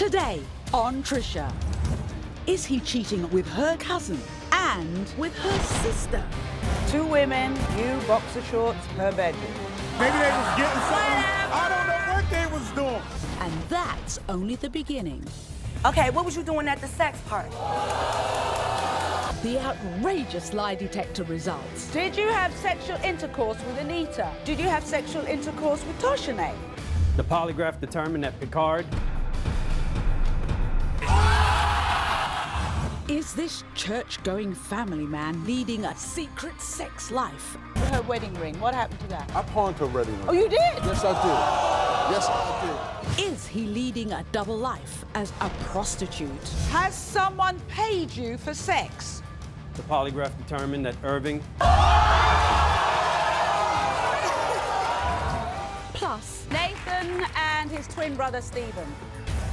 Today on Trisha. Is he cheating with her cousin and with her sister? 2 women, you, boxer shorts, her bedroom. Maybe they was getting something. I don't know what they was doing. And that's only the beginning. Okay, what was you doing at the sex party? The outrageous lie detector results. Did you have sexual intercourse with Anita? Did you have sexual intercourse with Toshine? The polygraph determined that Picard. Is this church-going family man leading a secret sex life? Her wedding ring, what happened to that? I pawned her wedding ring. Oh, you did? Yes, I did. Yes, I did. Is he leading a double life as a prostitute? Has someone paid you for sex? The polygraph determined that Irving. Plus, Nathan and his twin brother, Stephen.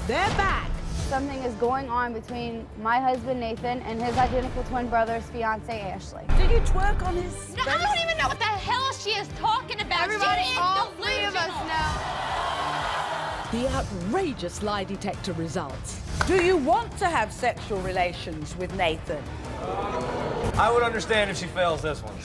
they're back. Something is going on between my husband, Nathan, and his identical twin brother's fiancée, Ashley. Did you twerk on his No, I don't even know what the hell she is talking about. Everybody, She is all 3 of us delusional. know. The outrageous lie detector results. Do you want to have sexual relations with Nathan? I would understand if she fails this one.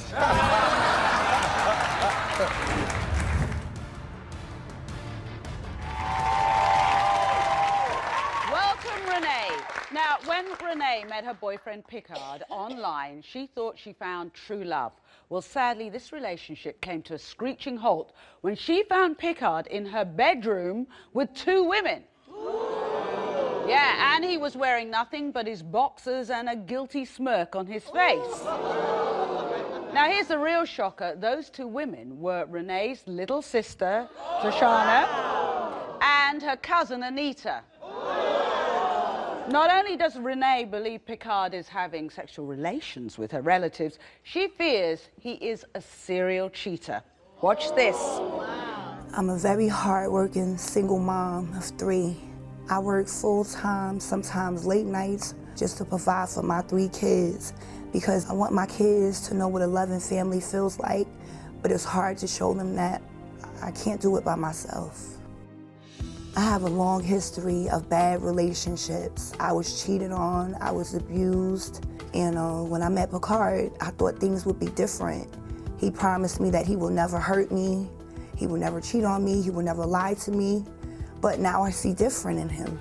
Welcome, Renee. Now, when Renee met her boyfriend Picard online, she thought she found true love. Well, sadly, this relationship came to a screeching halt when she found Picard in her bedroom with 2 women. Yeah, and he was wearing nothing but his boxers and a guilty smirk on his face. Now, here's the real shocker. Those 2 women were Renee's little sister, Tashana, and her cousin, Anita. Not only does Renee believe Picard is having sexual relations with her relatives, she fears he is a serial cheater. Watch this. I'm a very hard-working single mom of 3. I work full-time, sometimes late nights, just to provide for my 3 kids because I want my kids to know what a loving family feels like, but it's hard to show them that. I can't do it by myself. I have a long history of bad relationships. I was cheated on, I was abused, and when I met Picard, I thought things would be different. He promised me that he will never hurt me, he will never cheat on me, he will never lie to me, but now I see different in him.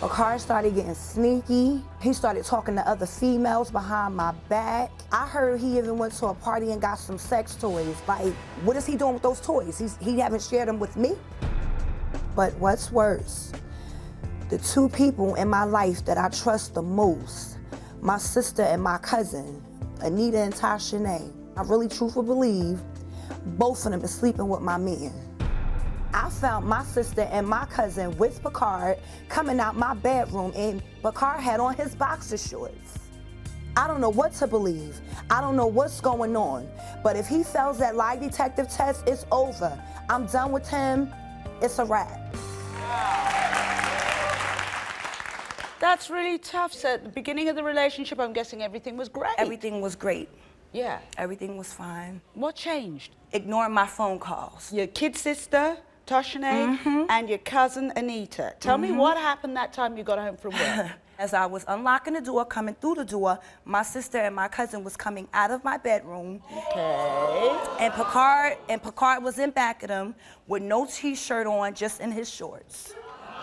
Picard started getting sneaky. He started talking to other females behind my back. I heard he even went to a party and got some sex toys. Like, what is he doing with those toys? He haven't shared them with me? But what's worse, the 2 people in my life that I trust the most, my sister and my cousin, Anita and Toshine, I really truthfully believe both of them is sleeping with my men. I found my sister and my cousin with Picard coming out my bedroom, and Picard had on his boxer shorts. I don't know what to believe. I don't know what's going on. But if he fails that lie detective test, it's over. I'm done with him. It's a wrap. That's really tough. So at the beginning of the relationship, I'm guessing everything was great. Everything was great. Yeah. Everything was fine. What changed? Ignoring my phone calls. Your kid sister, Toshine, and your cousin, Anita. Tell me what happened that time you got home from work. As I was unlocking the door, coming through the door, my sister and my cousin was coming out of my bedroom. Okay. And Picard was in back of them with no t-shirt on, just in his shorts.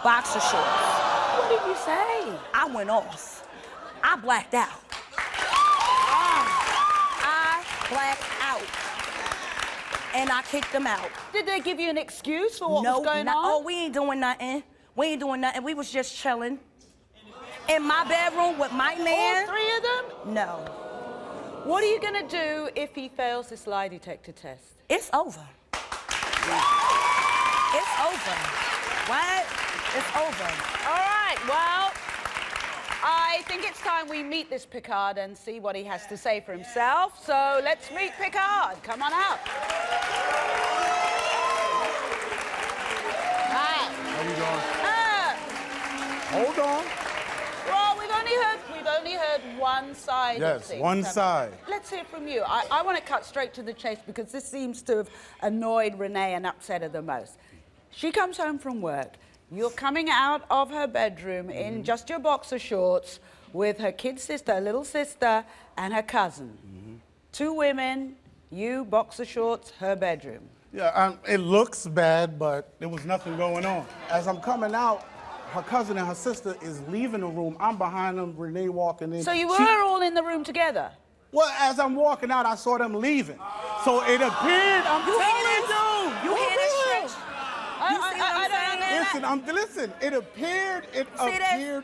Boxer shorts. What did you say? I went off. I blacked out. I blacked out. And I kicked them out. Did they give you an excuse for what was going on? Oh, we ain't doing nothing. We ain't doing nothing. We was just chilling. In my bedroom with my man. All 3 of them? No. What are you gonna do if he fails this lie detector test? It's over. It's over. What? It's over. All right, well, I think it's time we meet this Picard and see what he has to say for himself. So let's meet Picard. Come on out. Hi. How you doing? Hold on. Well, we've only heard one side of Yes, things. one side. Let's hear from you. I want to cut straight to the chase because this seems to have annoyed Renee and upset her the most. She comes home from work. You're coming out of her bedroom in just your boxer shorts with her kid sister, her little sister, and her cousin. 2 women, you, boxer shorts, her bedroom. Yeah, it looks bad, but there was nothing going on. As I'm coming out, her cousin and her sister is leaving the room. I'm behind them, Renee walking in. So you were all in the room together? Well, as I'm walking out, I saw them leaving. So it appeared, I'm telling you. You hear this, Trish? Listen, it appeared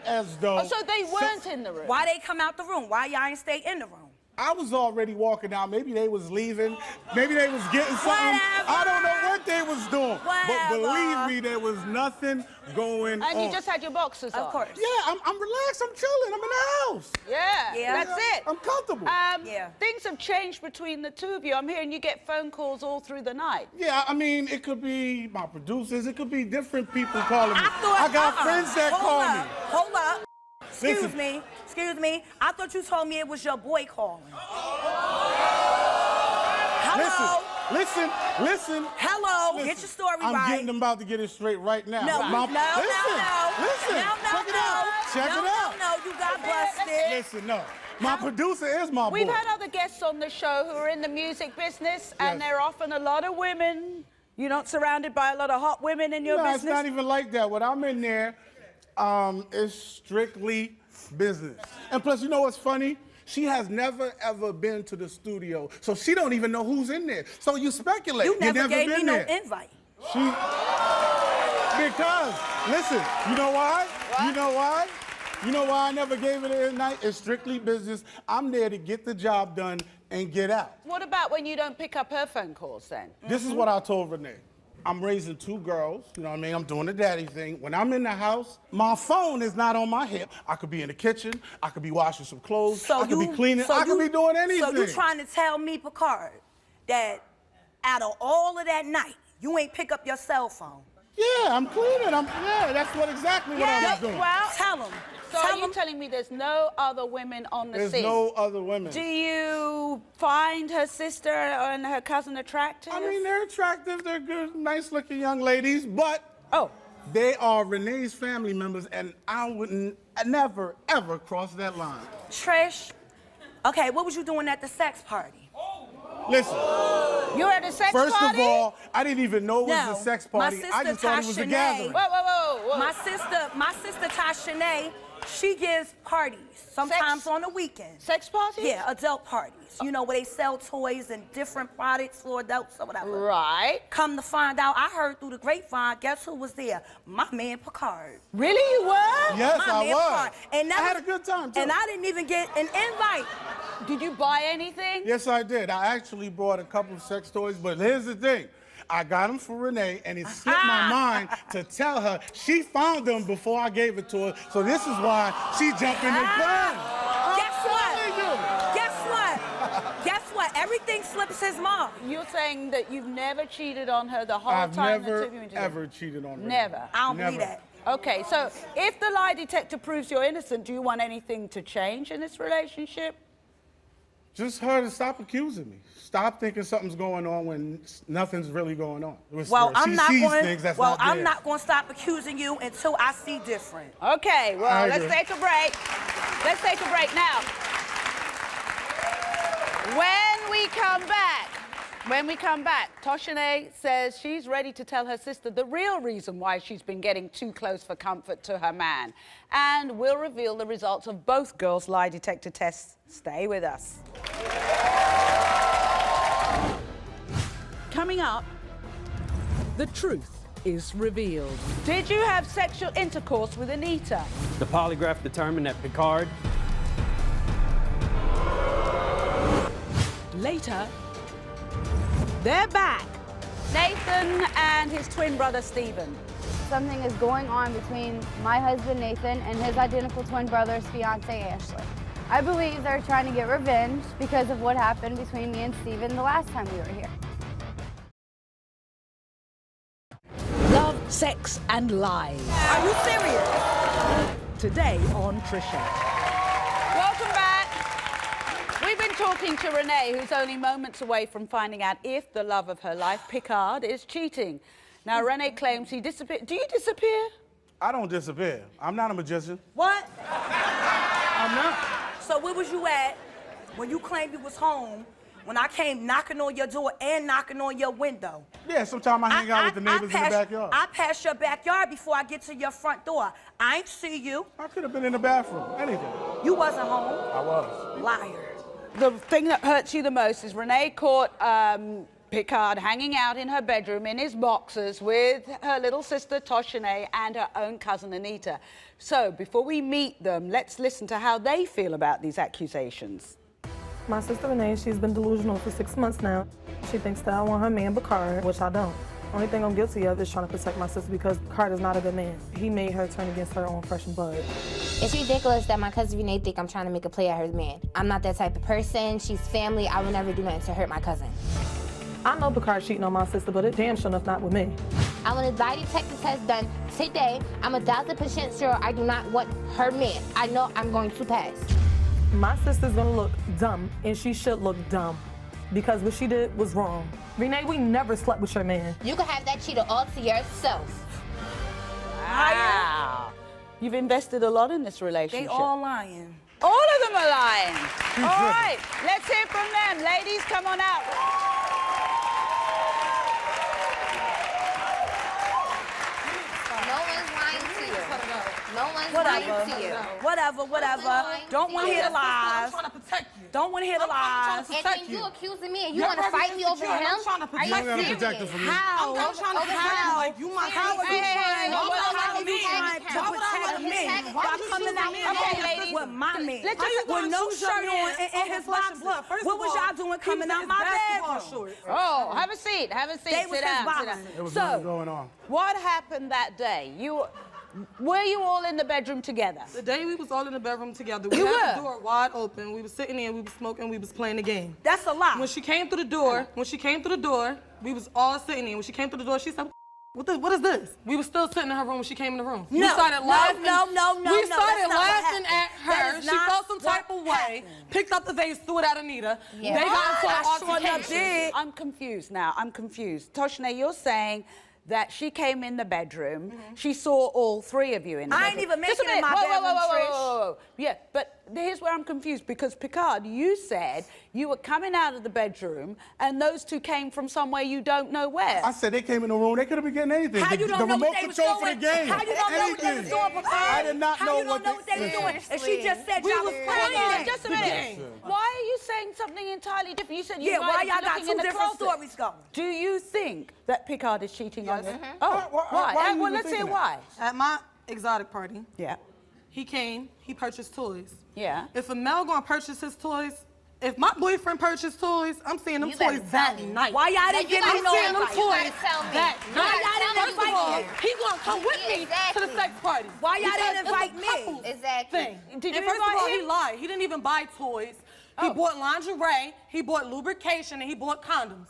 as though... Oh, so they weren't in the room? Why they come out the room? Why y'all ain't stay in the room? I was already walking out. Maybe they was leaving. Maybe they was getting something. Whatever. I don't know what they was doing. Whatever. But believe me, there was nothing going on. And you just had your boxers on? Of course. Yeah, I'm relaxed. I'm chilling. I'm in the house. Yeah, that's it. I'm comfortable. Things have changed between the 2 of you. I'm hearing you get phone calls all through the night. Yeah, I mean, it could be my producers. It could be different people calling me. I got friends that call me. Hold up. Excuse Listen. me. I thought you told me it was your boy calling. Hello. Listen. Hello. Get your story right. I'm about to get it straight right now. No. Listen. Check it out. No, you got busted. Listen, no. My producer is my boy. We've had other guests on the show who are in the music business, and they're often a lot of women. You're not surrounded by a lot of hot women in your business? No, it's not even like that. When I'm in there, it's strictly business. And plus, you know what's funny? She has never, ever been to the studio, so she don't even know who's in there. So you speculate. You never gave me no there. invite. Because, listen, you know why? What? You know why? You know why I never gave it an invite? It's strictly business. I'm there to get the job done and get out. What about when you don't pick up her phone calls then? This is what I told Renee. I'm raising 2 girls, you know what I mean? I'm doing the daddy thing. When I'm in the house, my phone is not on my hip. I could be in the kitchen, I could be washing some clothes, I could be cleaning, I could be doing anything. So you trying to tell me, Picard, that out of all of that night, you ain't pick up your cell phone? Yeah, I'm cleaning. That's exactly what I was doing. Well, tell them. So are you telling me there's no other women on the scene? There's no other women. Do you find her sister and her cousin attractive? I mean, they're attractive. They're good, nice-looking young ladies, but they are Renee's family members, and I wouldn't never, ever cross that line. Trish, okay, what was you doing at the sex party? Listen. You were at a sex party? First of all, I didn't even know it was a sex party. My sister, I just thought it was a gathering. Whoa. My sister Tashanae, she gives parties, sometimes on the weekend. Sex parties? Yeah, adult parties. You know, where they sell toys and different products for adults or whatever. Right. Come to find out, I heard through the grapevine, guess who was there? My man Picard. Really, you were? Yes, My man was. Picard. And I had a good time, too. And I didn't even get an invite. Did you buy anything? Yes, I did. I actually bought a couple of sex toys, but here's the thing. I got them for Renee, and it slipped my mind to tell her she found them before I gave it to her, so this is why she jumped in the gun. Guess what? Everything slips his mind. You're saying that you've never cheated on her the whole time? I've never, ever cheated on Renee. Never? I don't believe that. Okay, so if the lie detector proves you're innocent, do you want anything to change in this relationship? Just her to stop accusing me. Stop thinking something's going on when nothing's really going on. Well, I'm not going to stop accusing you until I see different. Okay, well, let's take a break. Let's take a break now. When we come back, Toshanae says she's ready to tell her sister the real reason why she's been getting too close for comfort to her man. And we'll reveal the results of both girls' lie detector tests. Stay with us. Coming up, the truth is revealed. Did you have sexual intercourse with Anita? The polygraph determined that Picard... Later, they're back. Nathan and his twin brother, Stephen. Something is going on between my husband, Nathan, and his identical twin brother's fiancée, Ashley. I believe they're trying to get revenge because of what happened between me and Stephen the last time we were here. Love, sex, and lies. Are you serious? Today on Trisha. Welcome back. We've been talking to Renee, who's only moments away from finding out if the love of her life, Picard, is cheating. Now, Renee claims he disappeared. Do you disappear? I don't disappear. I'm not a magician. What? I'm not. So where was you at when you claimed you was home when I came knocking on your door and knocking on your window? Yeah, sometimes I hang out with the neighbors in the backyard. I passed your backyard before I get to your front door. I ain't see you. I could have been in the bathroom, anything. You wasn't home. I was. Liar. The thing that hurts you the most is Renee caught Picard hanging out in her bedroom in his boxers with her little sister Toshine and her own cousin Anita. So before we meet them, let's listen to how they feel about these accusations. My sister Renee, she's been delusional for 6 months now. She thinks that I want her man Picard, which I don't. Only thing I'm guilty of is trying to protect my sister because Picard is not a good man. He made her turn against her own flesh and blood. It's ridiculous that my cousin Renee think I'm trying to make a play at her man. I'm not that type of person. She's family. I would never do nothing to hurt my cousin. I know Picard cheating on my sister, but it damn sure enough not with me. I want a lie detector test done today. I'm 1,000% sure I do not want her man. I know I'm going to pass. My sister's gonna look dumb, and she should look dumb, because what she did was wrong. Renee, we never slept with your man. You can have that cheater all to yourself. Wow. You've invested a lot in this relationship. They all lying. All of them are lying. All right, let's hear from them. Ladies, come on out. No one's lying to you. No one's Whatever. lying to you. Whatever. Don't want to hear the lies. Don't want to hear the lies. And then you accusing me and you want to fight me over him? Are you don't gotta protect her serious? from me. How? I'm trying to protect him. Like you might. How are you trying to protect me? Y'all coming out here with my man, with no shirt on and his boxers. What was y'all doing coming out my bedroom? Oh, have a seat. Have a seat. They was Sit his down. boxers. There was So, nothing going on. what happened that day? Were you all in the bedroom together? The day we was all in the bedroom together, we You had were? the door wide open. We was sitting there, we was smoking, we was playing the game. That's a lie. When she came through the door, we was all sitting there. When she came through the door, she said, what is this? We was still sitting in her room when she came in the room. We started laughing. No. We started that's not what laughing at happened. That her. is She not felt some type what of way, happened. picked up the vase, threw it at Anita. Yeah. They got into I an sure enough altercation. did. I'm confused now. I'm confused. Toshine, you're saying that she came in the bedroom, she saw all three of you in the bedroom. I ain't even Just a making it in minute. my Whoa, bedroom, Trish. whoa. Yeah, but here's where I'm confused, because Picard, you said you were coming out of the bedroom and those two came from somewhere you don't know where. I said they came in the room. They could have been getting anything. How you don't the know remote what they was control doing? for the game. How you don't know what they was Anything. doing, Picard? I did not How know you don't know what they was doing? And she just said y'all was playing. Hang on, just a minute. Why are you saying something entirely different? You said you Yeah, might why have y'all been got looking two in the different closet. stories going? Do you think that Picard is cheating on you? Mhm. Oh, Why why? are you Well, even let's hear thinking why. At my exotic party, Yeah. he came, he purchased toys. Yeah. If a male gonna purchase his toys, if my boyfriend purchased toys, I'm seeing them You better toys tell that me. night. Why y'all didn't give me I'm no seeing them invite? You toys gotta tell me. that You night. gotta tell me First of you all, here. he gonna come with me to the Exactly. sex party. Why y'all Because didn't it's a invite me? couples Exactly. Thing. Did And you first of invite all, him? he lied. He didn't even buy toys. He bought lingerie, he bought lubrication, and he bought condoms.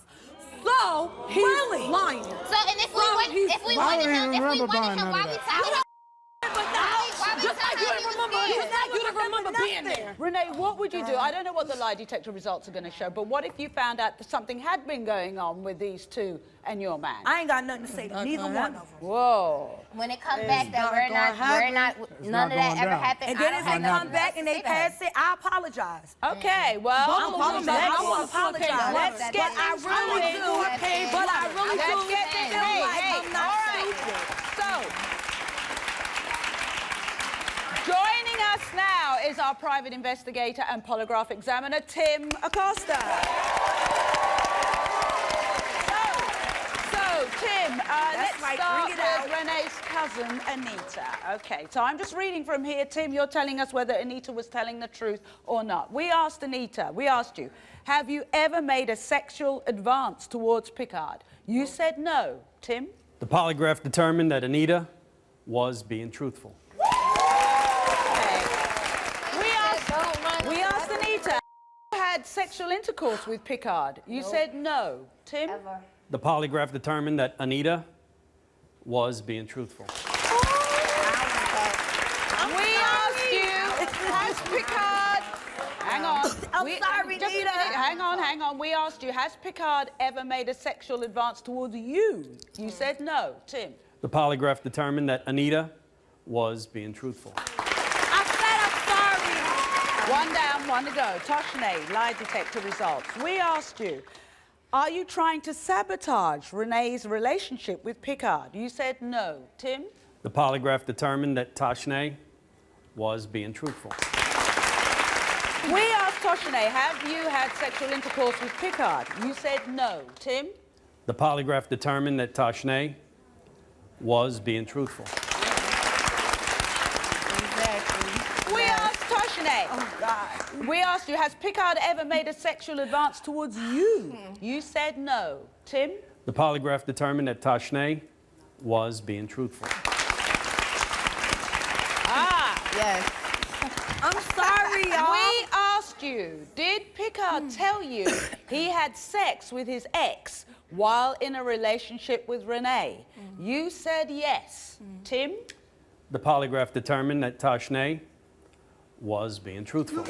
So he's lying. So, and if we wanted him, why we telling him? Just like you didn't remember being there. Renee, what would you do? I don't know what the lie detector results are going to show, but what if you found out that something had been going on with these two and your man? I ain't got nothing to say to neither one of them. Whoa. When it comes back that we're not, none of that ever happened. And then if they come back and they pass it, I apologize. Okay, well, I want to apologize. Let's get I really do. But I really do. Let's get this. Hey, I'm not all right. stupid. So, joining us now is our private investigator and polygraph examiner, Tim Acosta. So Tim, let's start with Renee's cousin, Anita. Okay, so I'm just reading from here. Tim, you're telling us whether Anita was telling the truth or not. We asked you, have you ever made a sexual advance towards Picard? You said no. Tim? The polygraph determined that Anita was being truthful. We asked Anita, had sexual intercourse with Picard? You said no. Tim? Ever. The polygraph determined that Anita was being truthful. We asked you, has Picard... Hang on. I'm sorry, just a Anita. minute. Hang on. We asked you, has Picard ever made a sexual advance towards you? You said no. Tim? The polygraph determined that Anita was being truthful. I said I'm sorry. One down, one to go. Toshne, lie detector results. We asked you, are you trying to sabotage Renee's relationship with Picard? You said no. Tim? The polygraph determined that Toshne was being truthful. We asked Toshne, have you had sexual intercourse with Picard? You said no. Tim? The polygraph determined that Toshne was being truthful. We asked Toshne. Oh, God. We asked you, has Picard ever made a sexual advance towards you? You said no. Tim? The polygraph determined that Toshne was being truthful. Yes. I'm sorry, y'all. We asked you, did Picard tell you he had sex with his ex while in a relationship with Renee? You said yes. Tim? The polygraph determined that Toshne was being truthful. I'm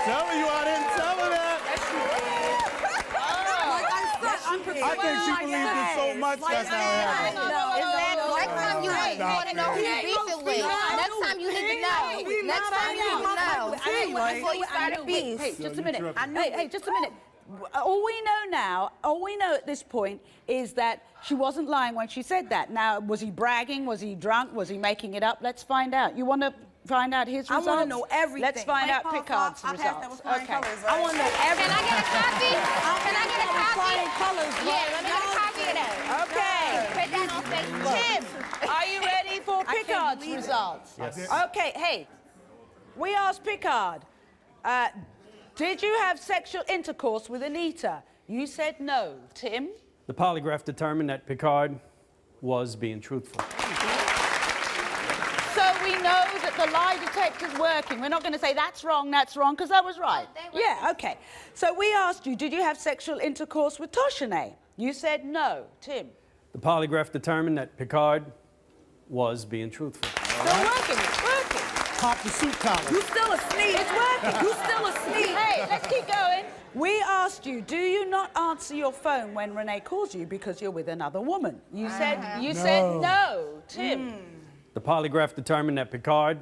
telling you, I didn't tell her that. I think she believed it so much, that's how it happened. Next time you want to know who you're beefing with. Next time you need to know. Next time you need to know. Before you start a beef. Hey, just a minute. Hey, just a minute. All we know now, all we know at this point is that she wasn't lying when she said that. Now, was he bragging? Was he drunk? Was he making it up? Let's find out. You want to find out his results? I want to know everything. Let's find out Picard's results. Okay. I want to know everything. Can I get a copy? Can I get a copy? Colors, Yeah, let me get a copy of that. Okay. Put that on Facebook. Tim, are you ready for Picard's results? Yes. Okay, hey, we asked Picard, did you have sexual intercourse with Anita? You said no. Tim? The polygraph determined that Picard was being truthful. So we know that the lie detector's working. We're not going to say that's wrong, because that was right. Yeah, okay. So we asked you, did you have sexual intercourse with Toshne? You said no. Tim? The polygraph determined that Picard was being truthful. Still working, it's working. Pop the suit collar. You still a sneak. It's working. You still a sneak. Hey, let's keep going. We asked you, do you not answer your phone when Renee calls you because you're with another woman? You said no. Tim? The polygraph determined that Picard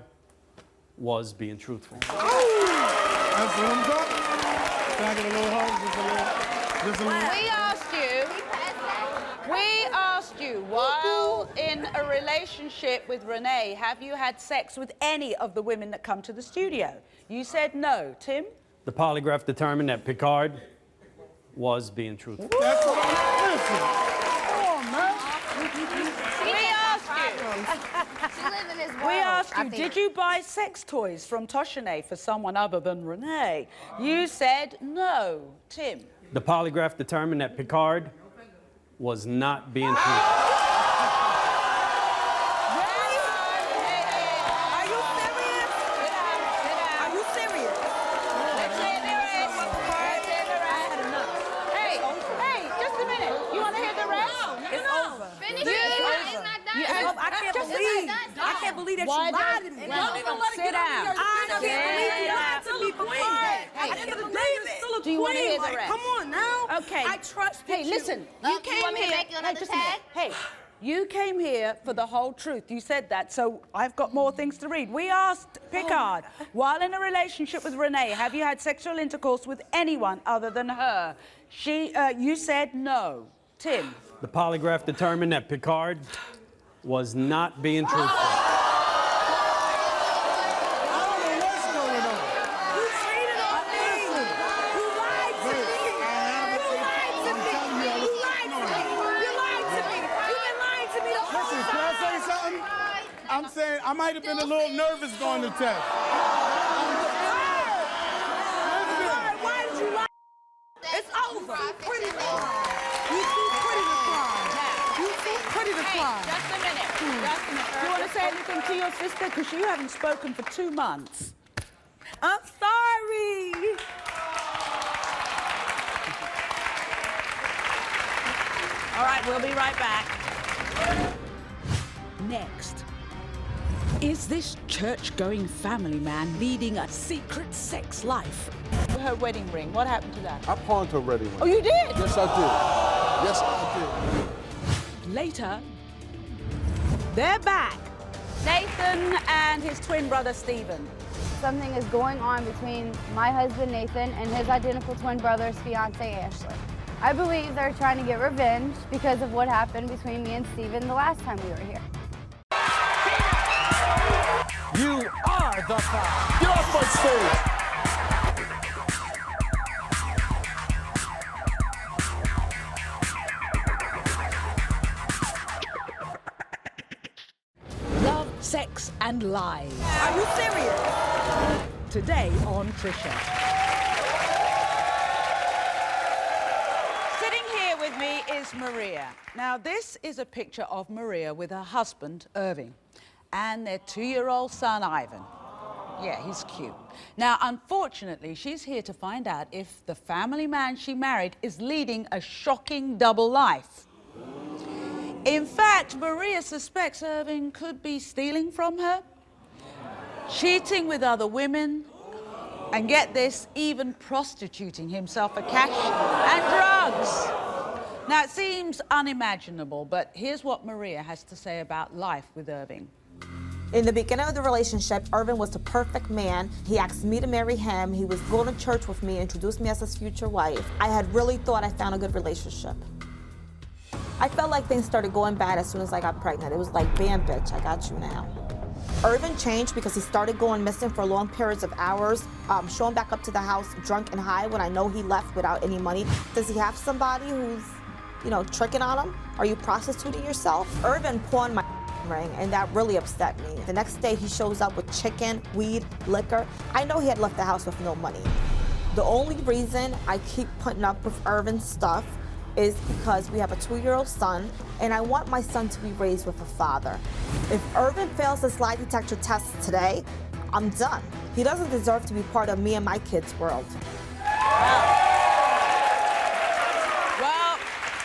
was being truthful. That's what I'm talking about. Can I get a little hug? Just a little. We asked you, while in a relationship with Renee, have you had sex with any of the women that come to the studio? You said no. Tim? The polygraph determined that Picard was being truthful. That's what I'm missing. We asked you, did you buy sex toys from Toshne for someone other than Renee? You said no. Tim? The polygraph determined that Picard was not being truthful. Are you serious? Are you serious? Hey, just a minute. You want to hear the rest? It's over. Finish it. It's not done. I can't believe that you lied to me. Sit down. I can't believe you lied to me, Picard. I can't believe you're still a Do you want to queen. hear the Like, rest? come on now. Okay. I trust Hey, listen. You came want me to here. make you another just a minute. tag? Hey, you came here for the whole truth. You said that, so I've got more things to read. We asked Picard, while in a relationship with Renee, have you had sexual intercourse with anyone other than her? You said no. Tim? The polygraph determined that Picard was not being truthful. I'm saying I might have been a little nervous going to test. Why did you lie? It's over. You too pretty to cry. You too pretty to cry. Just a minute. Do you want to say anything to your sister? Because you haven't spoken for 2 months. I'm sorry. All right, we'll be right back. Next. Is this church-going family man leading a secret sex life? Her wedding ring, what happened to that? I pawned her wedding ring. Oh, you did? Yes, I did. Yes, I did. later, they're back. Nathan and his twin brother, Stephen. Something is going on between my husband, Nathan, and his identical twin brother's fiancée, Ashley. I believe they're trying to get revenge because of what happened between me and Stephen the last time we were here. You are the five. Get off my stage. Love, sex, and lies. Are you serious? Today on Trisha. Sitting here with me is Maria. Now, this is a picture of Maria with her husband, Irving, and their 2-year-old son, Ivan. Yeah, he's cute. Now, unfortunately, she's here to find out if the family man she married is leading a shocking double life. In fact, Maria suspects Irving could be stealing from her, cheating with other women, and get this, even prostituting himself for cash and drugs. Now, it seems unimaginable, but here's what Maria has to say about life with Irving. In the beginning of the relationship, Irving was the perfect man. He asked me to marry him. He was going to church with me, introduced me as his future wife. I had really thought I found a good relationship. I felt like things started going bad as soon as I got pregnant. It was like, bam, bitch, I got you now. Irving changed because he started going missing for long periods of hours, showing back up to the house drunk and high when I know he left without any money. Does he have somebody who's, you know, tricking on him? Are you prostituting yourself? Irving pawned my ring, and that really upset me. The next day, he shows up with chicken, weed, liquor. I know he had left the house with no money. The only reason I keep putting up with Irving's stuff is because we have a 2-year-old son, and I want my son to be raised with a father. If Irving fails this lie detector test today, I'm done. He doesn't deserve to be part of me and my kids' world. Well,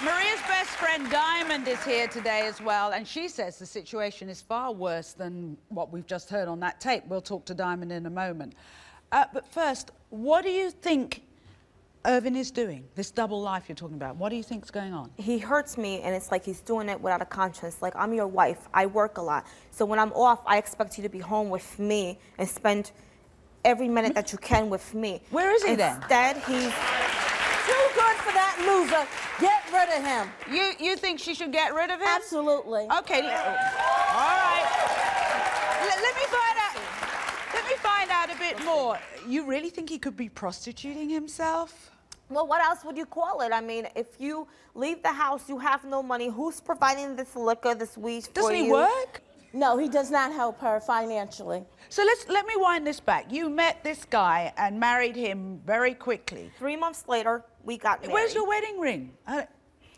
Maria's best friend Diamond is here today as well, and she says the situation is far worse than what we've just heard on that tape. We'll talk to Diamond in a moment. But first, what do you think Irving is doing, this double life you're talking about? What do you think's going on? He hurts me, and it's like he's doing it without a conscience. Like, I'm your wife. I work a lot. So when I'm off, I expect you to be home with me and spend every minute that you can with me. Where is he then? Instead, he's Too good for that loser. Get rid of him. You think she should get rid of him? Absolutely. Okay. All right. Let me find out a bit more. You really think he could be prostituting himself? Well, what else would you call it? I mean, if you leave the house, you have no money. Who's providing this liquor, this weed for you? Doesn't he work? No, he does not help her financially. So let me wind this back. You met this guy and married him very quickly. 3 months later, we got married. Where's your wedding ring?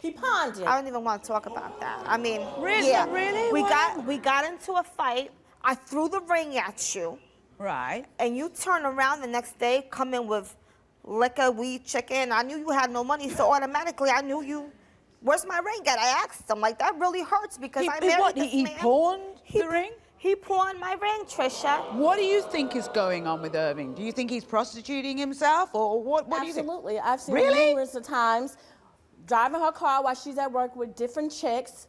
He pawned it. I don't even want to talk about that. I mean, Really? yeah. Really? We Wow. got into a fight. I threw the ring at you. Right. And you turn around the next day, come in with liquor, weed, chicken. I knew you had no money, so automatically I knew you. Where's my ring at? I asked him. Like, that really hurts because I married this man. He pawned the ring? He pawned my ring, Trisha. What do you think is going on with Irving? Do you think he's prostituting himself, or what do you think? Absolutely. I've seen Really? her numerous of times driving her car while she's at work with different chicks,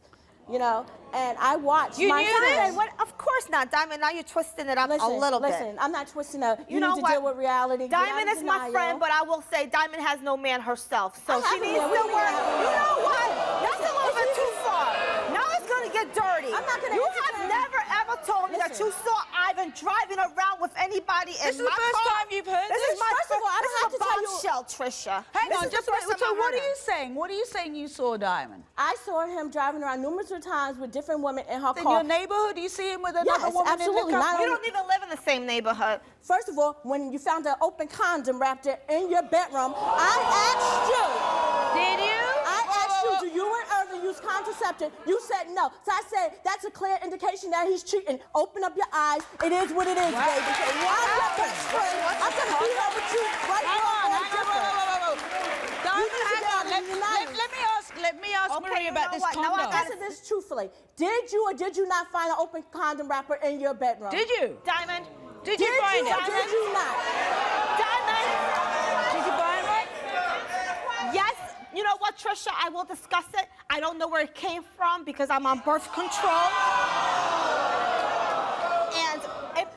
you know, and I watch You my knew son. this? What? Of course not, Diamond. Now you're twisting it up a little bit. Listen, I'm not twisting it. You know need to what? deal with reality. Get out Diamond of is my denial. friend, but I will say Diamond has no man herself, so I she have a needs man. to We work. have a man. You know what? That's a Listen, little bit listen. too far. Now it's gonna get dirty. I'm not gonna You entertain. have never ever told me that you Listen. saw Ivan driving around with anybody in This is my the first car. time you've heard This this? is my First of all, I don't have to tell you- bombshell, Trisha. Hang This on, is just the first wait. time So I what heard are you it. saying? What are you saying you saw Diamond? I saw him driving around numerous of times with different women in her In car. your neighborhood, do you see him with another Yes, woman absolutely. in the Not car? You don't even live in the same neighborhood. First of all, when you found an open condom wrapped in your bedroom, I asked you. Did you? I asked you, do you and Irving use contraceptive? You said no. So I said, that's a clear indication that he's cheating. Open up your eyes. It is what it is, baby. I'm your best friend. I'm going to be here with you right now. Diamond, hang on. Let me ask Okay, Maria you about know this what? Now I condom. Answer this truthfully. Did you or did you not find an open condom wrapper in your bedroom? Did you? Diamond. Did you find or it? did you not? Diamond. Did you find one? Yes. you know what, Trisha? I will discuss it. I don't know where it came from because I'm on birth control. And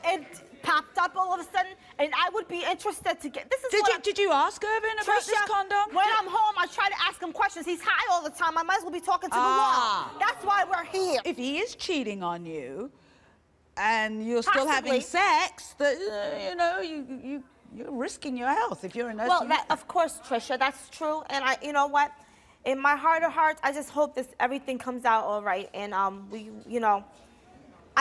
it popped up all of a sudden, and I would be interested to get. Did you ask Irving about Trisha, this condom? When I'm home, I try to ask him questions. He's high all the time. I might as well be talking to the wall. That's why we're here. If he is cheating on you, and you're still Possibly. having sex, you know, you're risking your health if you're in a. Well, of course, Trisha, that's true. And you know what? In my heart of hearts, I just hope everything comes out all right. And I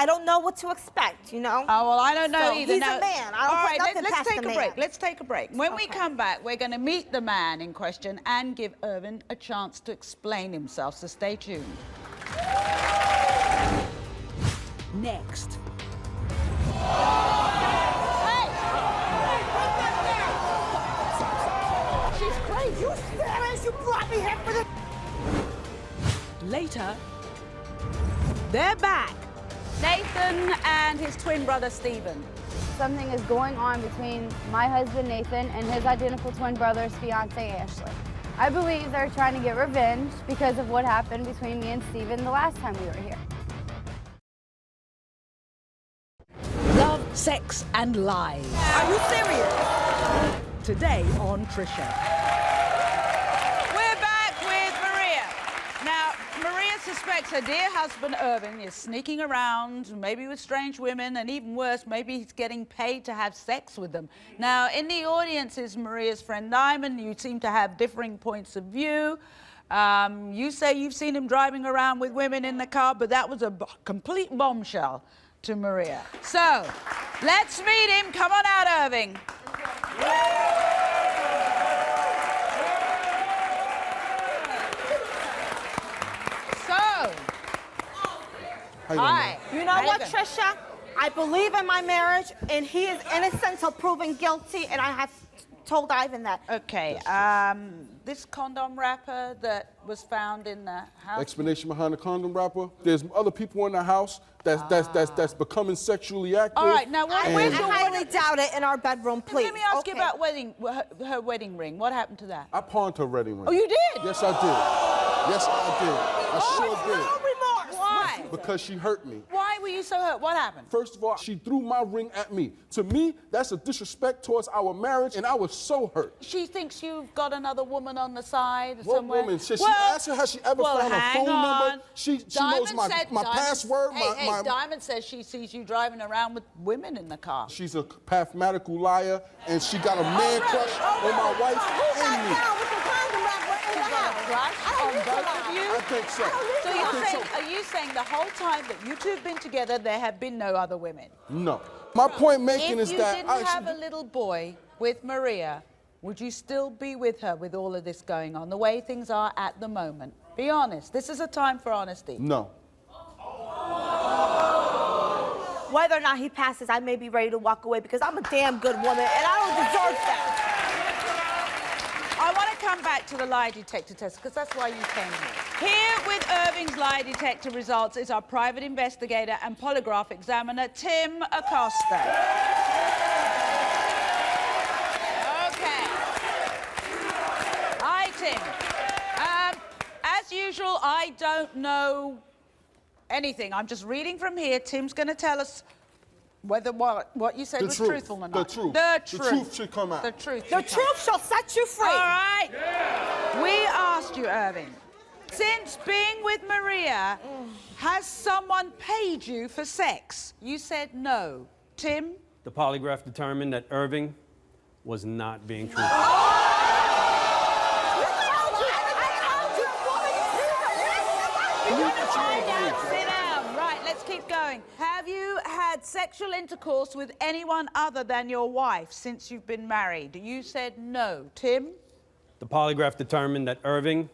don't know what to expect, you know? Oh, well, I don't know either. He's a man. I don't put nothing past the man. Let's take a break. When we come back, we're going to meet the man in question and give Irving a chance to explain himself, so stay tuned. Next. She's crazy. You serious? You brought me here for the... Later, they're back. Nathan and his twin brother, Stephen. Something is going on between my husband, Nathan, and his identical twin brother's fiancée, Ashley. I believe they're trying to get revenge because of what happened between me and Stephen the last time we were here. Love, sex, and lies. Are you serious? Today on Trisha. We're back with Maria. Now, Maria suspects her dear husband, Irving, is sneaking around, maybe with strange women, and even worse, maybe he's getting paid to have sex with them. Now, in the audience is Maria's friend Diamond. You seem to have differing points of view. You say you've seen him driving around with women in the car, but that was a complete bombshell to Maria. So, let's meet him. Come on out, Irving. Hi. You know what, Trisha? I believe in my marriage, and he is innocent until proven guilty, and I have told Ivan that. Okay, this condom wrapper that was found in the house. Explanation behind the condom wrapper. There's other people in the house that's becoming sexually active. All right, now where's your highly doubt it in our bedroom, please. Let me ask you about her wedding ring. What happened to that? I pawned her wedding ring. Oh, you did? Yes, I did. Yes, I did. I sure did. No remorse. Why? Because she hurt me. Why were you so hurt? What happened? First of all, she threw my ring at me. To me, that's a disrespect towards our marriage, and I was so hurt. She thinks you've got another woman on the side What somewhere. woman? She asked her, has she ever found a phone number? She knows my password. Diamond says she sees you driving around with women in the car. She's a mathematical liar, and she got a man crush on my wife and me. On both of you? I think so. So are you saying the whole time that you two have been together, there have been no other women? No. My point making is that if you didn't have a little boy with Maria, would you still be with her with all of this going on, the way things are at the moment? Be honest. This is a time for honesty. No. Whether or not he passes, I may be ready to walk away because I'm a damn good woman and I don't deserve that. I want to come back to the lie detector test because that's why you came here. Here with Irving's lie detector results is our private investigator and polygraph examiner, Tim Acosta. Okay. Hi, Tim. As usual, I don't know anything. I'm just reading from here. Tim's going to tell us whether what you said was truthful or not. The truth. The truth. The truth should come out. The truth. The truth shall set you free. All right. Yeah. We asked you, Irving, since being with Maria, has someone paid you for sex? You said no. Tim? The polygraph determined that Irving was not being truthful. Sit down. Right, let's keep going. Have you had sexual intercourse with anyone other than your wife since you've been married? You said no. Tim? The polygraph determined that Irving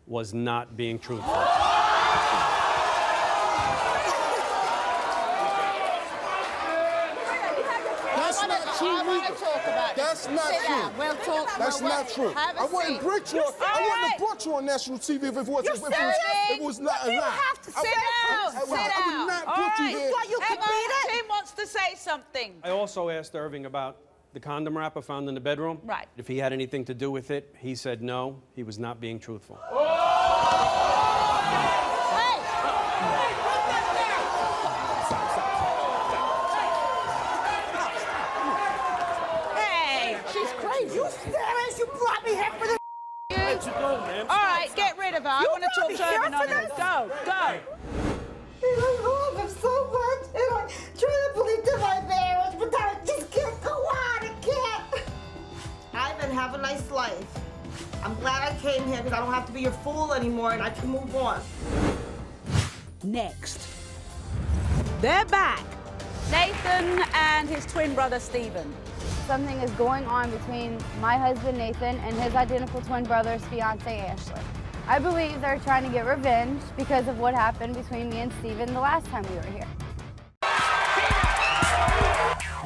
was not being truthful. That's not true. That's not true. We'll talk. That's not true. I wouldn't brought you. I wouldn't have brought you on national TV if it was not a lie. You have to sit down. I would not put you here. Hang on. Tim wants to say something. I also asked Irving about the condom wrapper found in the bedroom. Right. If he had anything to do with it, he said no, he was not being truthful. Hey, she's crazy. You serious? You brought me here for this. Let you go, man. All right, get rid of her. I want to talk to Irving on this. Go, go. I love him so much, and I try to believe in my marriage, but I just can't go on. I can't. Ivan, have a nice life. I'm glad I came here because I don't have to be your fool anymore, and I can move on. Next. They're back. Nathan and his twin brother, Stephen. Something is going on between my husband, Nathan, and his identical twin brother's fiancée, Ashley. I believe they're trying to get revenge because of what happened between me and Stephen the last time we were here.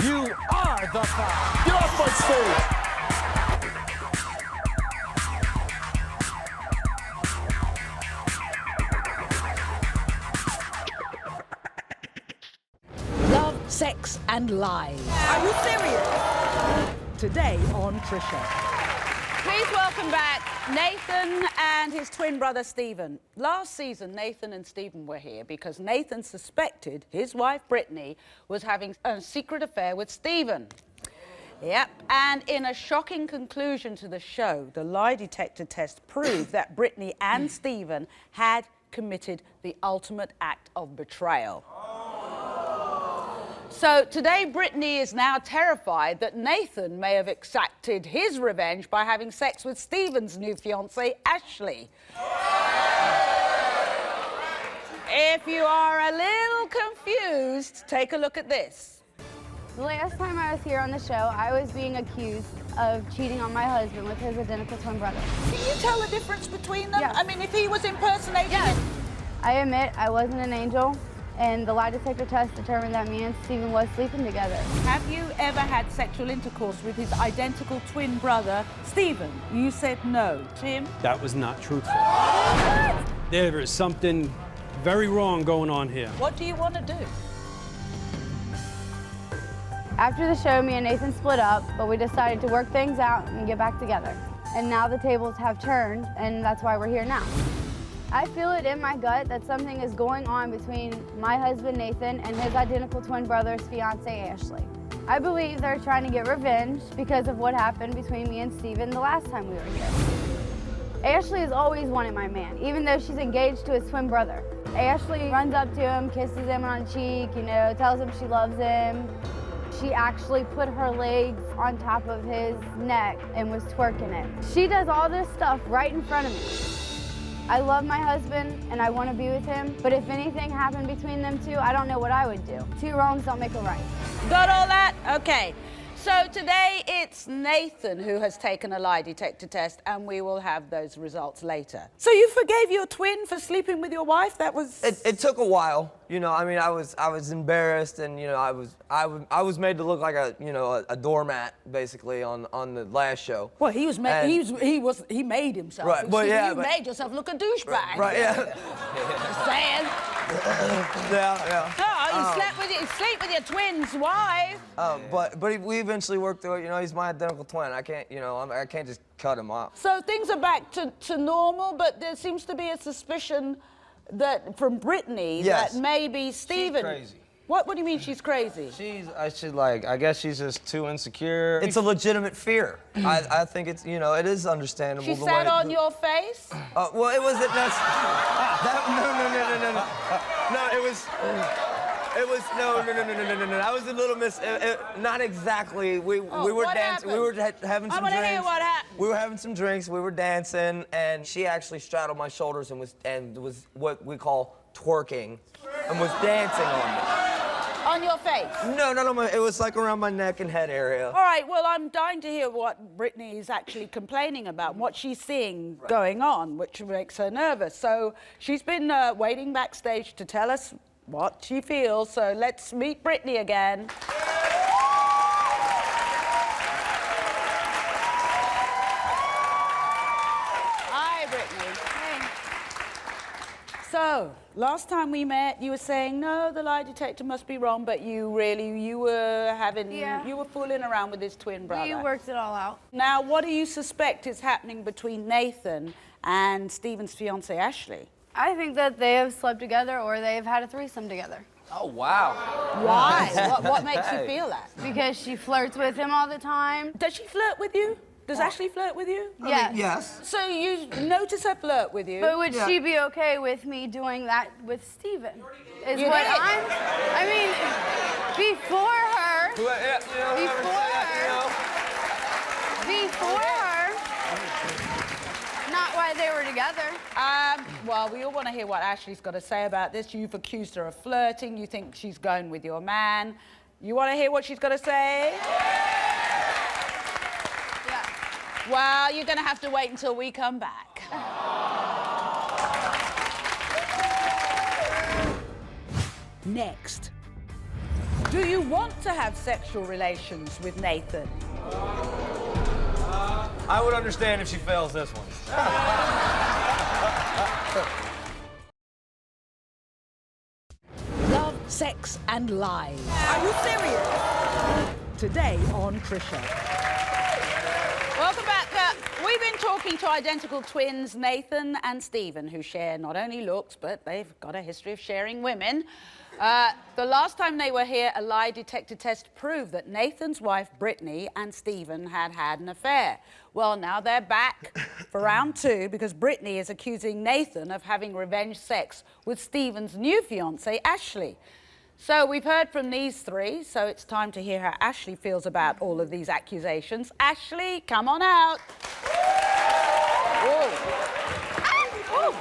You are the five. Get off my stage. Love, sex, and lies. Are you serious? Today on Trisha. Please welcome back Nathan and his twin brother, Stephen. Last season, Nathan and Stephen were here because Nathan suspected his wife, Brittany, was having a secret affair with Stephen. Yep, and in a shocking conclusion to the show, the lie detector test proved that Brittany and Stephen had committed the ultimate act of betrayal. So today, Brittany is now terrified that Nathan may have exacted his revenge by having sex with Stephen's new fiancée, Ashley. If you are a little confused, take a look at this. The last time I was here on the show, I was being accused of cheating on my husband with his identical twin brother. Can you tell the difference between them? Yes. I mean, if he was impersonating... Yes. I admit I wasn't an angel, and the lie detector test determined that me and Stephen was sleeping together. Have you ever had sexual intercourse with his identical twin brother, Stephen? You said no. Tim? That was not truthful. There is something very wrong going on here. What do you want to do? After the show, me and Nathan split up, but we decided to work things out and get back together. And now the tables have turned, and that's why we're here now. I feel it in my gut that something is going on between my husband, Nathan, and his identical twin brother's fiancée, Ashley. I believe they're trying to get revenge because of what happened between me and Stephen the last time we were here. Ashley has always wanted my man, even though she's engaged to his twin brother. Ashley runs up to him, kisses him on the cheek, tells him she loves him. She actually put her legs on top of his neck and was twerking it. She does all this stuff right in front of me. I love my husband and I want to be with him, but if anything happened between them two, I don't know what I would do. Two wrongs don't make a right. Got all that? Okay. So today it's Nathan who has taken a lie detector test, and we will have those results later. So you forgave your twin for sleeping with your wife? That was... It took a while. I mean, I was embarrassed, and I was made to look like a doormat basically on the last show. Well, he was made. He made himself. Right. Well, yeah. You made yourself look a douchebag. Right. Yeah. Just saying. Yeah. Oh, you sleep with your twin's wife. But we eventually worked through it. He's my identical twin. I can't I can't just cut him off. So things are back to normal, but there seems to be a suspicion that from Brittany that maybe Stephen. She's crazy. What do you mean she's crazy? I guess she's just too insecure. It's a legitimate fear. I think it's, it is understandable. She sat on your face? Well, it wasn't No, I was a little not exactly. We were dancing. We were having some drinks. I want to hear what happened. We were having some drinks. We were dancing, and she actually straddled my shoulders and was what we call twerking, and was dancing on me. On your face? No, not on my. It was like around my neck and head area. All right. Well, I'm dying to hear what Brittany is actually complaining about, what she's seeing going on, which makes her nervous. So she's been waiting backstage to tell us what she feels. So let's meet Brittany again. Hi, Brittany. Hey. So, last time we met, you were saying, no, the lie detector must be wrong, but you were fooling around with his twin brother. We worked it all out. Now, what do you suspect is happening between Nathan and Stephen's fiancée, Ashley? I think that they have slept together or they've had a threesome together. Oh, wow. Why? What makes you feel that? Because she flirts with him all the time. Does she flirt with you? Does Ashley flirt with you? Yes. Yes. So you notice her flirt with you? But would she be okay with me doing that with Stephen? Is You what did. I mean, before her, not while they were together. Well, we all want to hear what Ashley's got to say about this. You've accused her of flirting. You think she's going with your man. You want to hear what she's got to say? Well, you're going to have to wait until we come back. Next. Do you want to have sexual relations with Nathan? I would understand if she fails this one. Love, sex, and lies. Are you serious? Today on Trisha. Welcome back. We've been talking to identical twins, Nathan and Stephen, who share not only looks, but they've got a history of sharing women. The last time they were here, a lie detector test proved that Nathan's wife, Brittany, and Stephen had an affair. Well, now they're back for round 2 because Brittany is accusing Nathan of having revenge sex with Stephen's new fiancée, Ashley. So we've heard from these 3, so it's time to hear how Ashley feels about all of these accusations. Ashley, come on out. Whoa. Oh.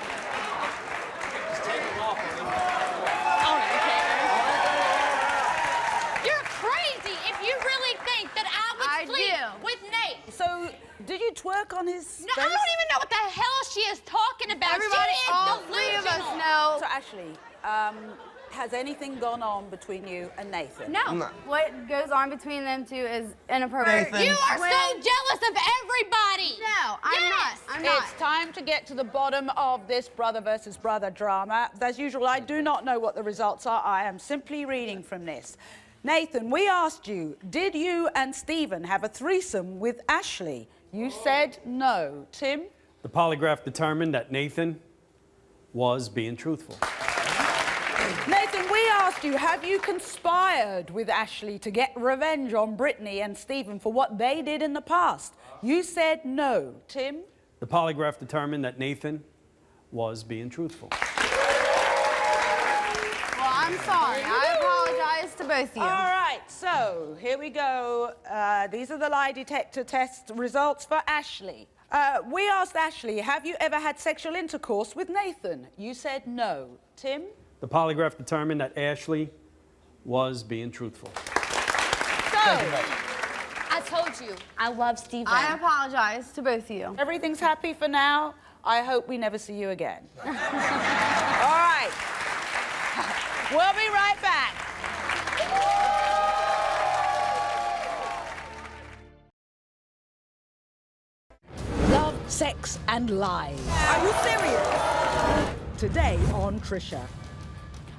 You're crazy if you really think that I would sleep with Nate. So, did you twerk on his face? No, I don't even know what the hell she is talking about. Everybody, she is all 3 of us know. So, Ashley, has anything gone on between you and Nathan? No. What goes on between them 2 is inappropriate. You are so jealous of everybody. No, I'm not. I'm not. It's time to get to the bottom of this brother versus brother drama. As usual, I do not know what the results are. I am simply reading from this. Nathan, we asked you, did you and Stephen have a threesome with Ashley? You said no. Tim? The polygraph determined that Nathan was being truthful. Nathan, we asked you, have you conspired with Ashley to get revenge on Brittany and Stephen for what they did in the past? You said no. Tim? The polygraph determined that Nathan was being truthful. Well, I'm sorry. I apologize to both of you. All right, so here we go. These are the lie detector test results for Ashley. We asked Ashley, have you ever had sexual intercourse with Nathan? You said no. Tim? The polygraph determined that Ashley was being truthful. So, I told you, I love Stephen. I apologize to both of you. everything's happy for now. I hope we never see you again. All right. We'll be right back. Love, sex, and lies. Are you serious? Today on Trisha.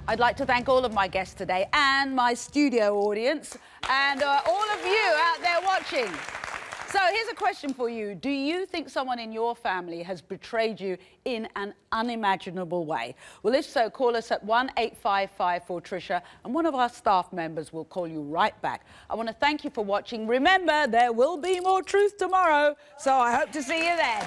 I'd like to thank all of my guests today and my studio audience and all of you out there watching. So here's a question for you. Do you think someone in your family has betrayed you in an unimaginable way? Well, if so, call us at 1-855-4-TRISHA and one of our staff members will call you right back. I want to thank you for watching. Remember, there will be more truth tomorrow, so I hope to see you then.